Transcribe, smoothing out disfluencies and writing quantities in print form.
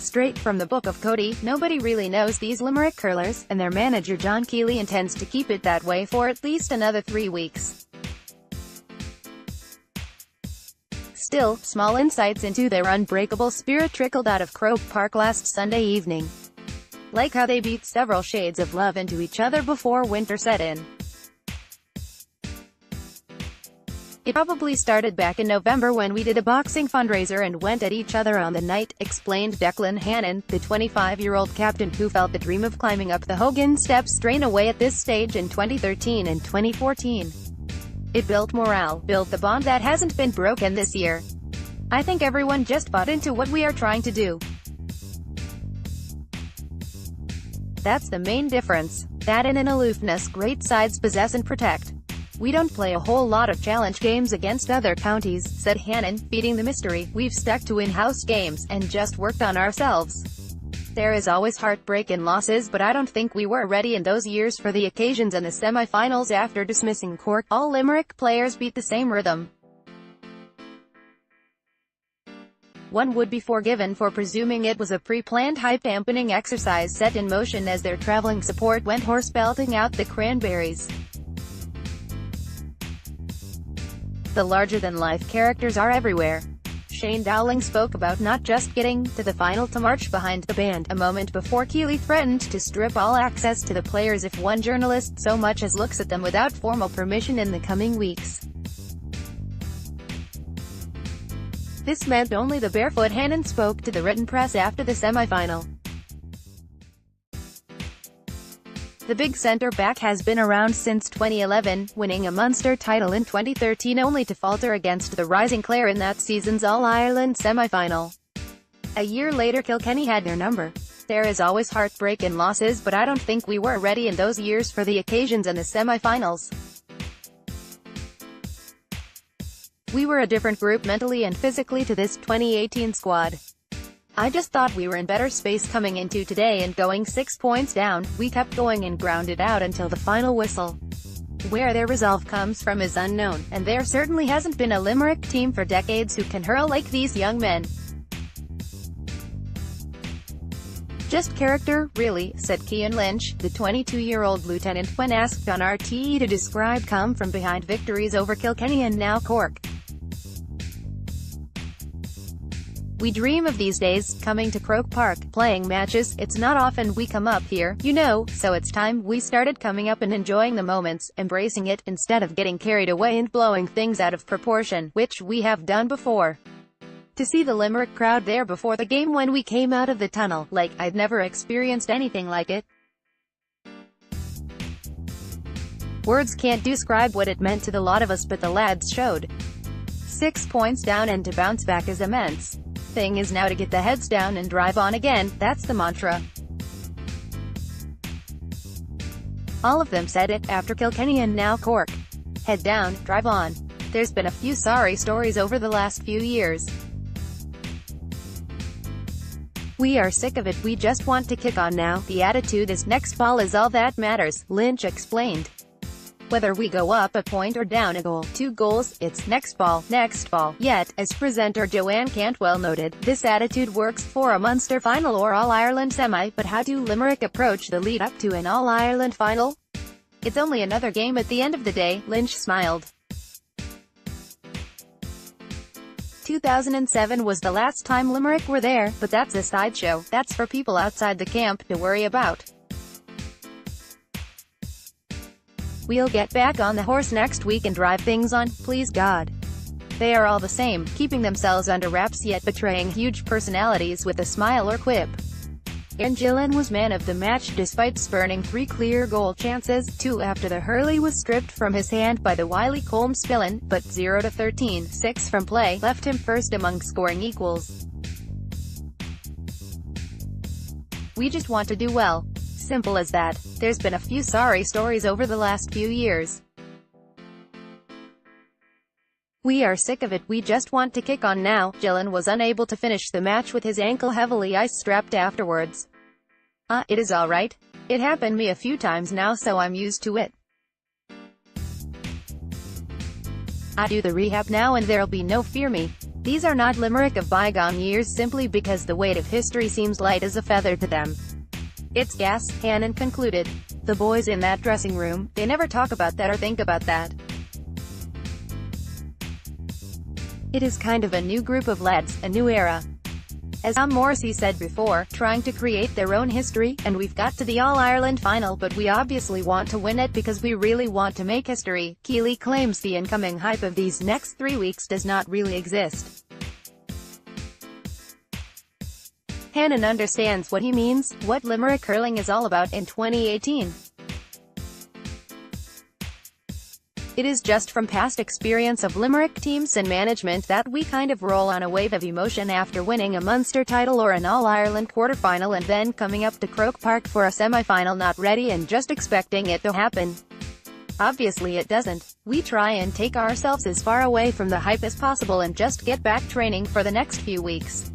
Straight from the Book of Cody, nobody really knows these Limerick hurlers, and their manager John Kiely intends to keep it that way for at least another 3 weeks. Still, small insights into their unbreakable spirit trickled out of Croke Park last Sunday evening. Like how they beat several shades of love into each other before winter set in. It probably started back in November when we did a boxing fundraiser and went at each other on the night, explained Declan Hannon, the 25-year-old captain who felt the dream of climbing up the Hogan steps drain away at this stage in 2013 and 2014. It built morale, built the bond that hasn't been broken this year. I think everyone just bought into what we are trying to do. That's the main difference. That and an aloofness great sides possess and protect. We don't play a whole lot of challenge games against other counties, said Hannon, feeding the mystery. We've stuck to in-house games, and just worked on ourselves. There is always heartbreak in losses, but I don't think we were ready in those years for the occasions and the semi-finals. After dismissing Cork, all Limerick players beat the same rhythm. One would be forgiven for presuming it was a pre-planned hype-dampening exercise set in motion as their travelling support went horse belting out the Cranberries. The larger-than-life characters are everywhere. Shane Dowling spoke about not just getting to the final to march behind the band, a moment before Kiely threatened to strip all access to the players if one journalist so much as looks at them without formal permission in the coming weeks. This meant only the barefoot. Hannon spoke to the written press after the semi-final. The big centre-back has been around since 2011, winning a Munster title in 2013 only to falter against the rising Clare in that season's All-Ireland semi-final. A year later Kilkenny had their number. There is always heartbreak in losses, but I don't think we were ready in those years for the occasions and the semi-finals. We were a different group mentally and physically to this 2018 squad. I just thought we were in better space coming into today, and going 6 points down, we kept going and grounded out until the final whistle. Where their resolve comes from is unknown, and there certainly hasn't been a Limerick team for decades who can hurl like these young men. Just character, really, said Cian Lynch, the 22-year-old lieutenant, when asked on RTE to describe come-from-behind victories over Kilkenny and now Cork. We dream of these days, coming to Croke Park, playing matches. It's not often we come up here, you know, so it's time we started coming up and enjoying the moments, embracing it, instead of getting carried away and blowing things out of proportion, which we have done before. To see the Limerick crowd there before the game when we came out of the tunnel, like, I'd never experienced anything like it. Words can't describe what it meant to the lot of us, but the lads showed. 6 points down and to bounce back is immense. Thing is now to get the heads down and drive on again. That's the mantra. All of them said it, after Kilkenny and now Cork. Head down, drive on. There's been a few sorry stories over the last few years. We are sick of it, we just want to kick on now. The attitude is next ball is all that matters, Lynch explained. Whether we go up a point or down a goal, 2 goals, it's next ball, next ball. Yet, as presenter Joanne Cantwell noted, this attitude works for a Munster final or All-Ireland semi, but how do Limerick approach the lead up to an All-Ireland final? It's only another game at the end of the day, Lynch smiled. 2007 was the last time Limerick were there, but that's a sideshow. That's for people outside the camp to worry about. We'll get back on the horse next week and drive things on, please God. They are all the same, keeping themselves under wraps yet betraying huge personalities with a smile or quip. Aaron Gillen was man of the match despite spurning 3 clear goal chances, 2 after the hurley was stripped from his hand by the wily Colm Spillane, but 0-13, 6 from play, left him first among scoring equals. We just want to do well. Simple as that. There's been a few sorry stories over the last few years. We are sick of it, we just want to kick on now. Gillen was unable to finish the match with his ankle heavily ice-strapped afterwards. It is alright. It happened me a few times now, so I'm used to it. I do the rehab now and there'll be no fear me. These are not Limerick of bygone years simply because the weight of history seems light as a feather to them. It's gas, Hannon concluded. The boys in that dressing room, they never talk about that or think about that. It is kind of a new group of lads, a new era. As Tom Morrissey said before, trying to create their own history, and we've got to the All-Ireland final but we obviously want to win it because we really want to make history. Kiely claims the incoming hype of these next 3 weeks does not really exist. Hannon understands what he means, what Limerick hurling is all about in 2018. It is just from past experience of Limerick teams and management that we kind of roll on a wave of emotion after winning a Munster title or an All-Ireland quarter-final and then coming up to Croke Park for a semi-final not ready and just expecting it to happen. Obviously it doesn't. We try and take ourselves as far away from the hype as possible and just get back training for the next few weeks.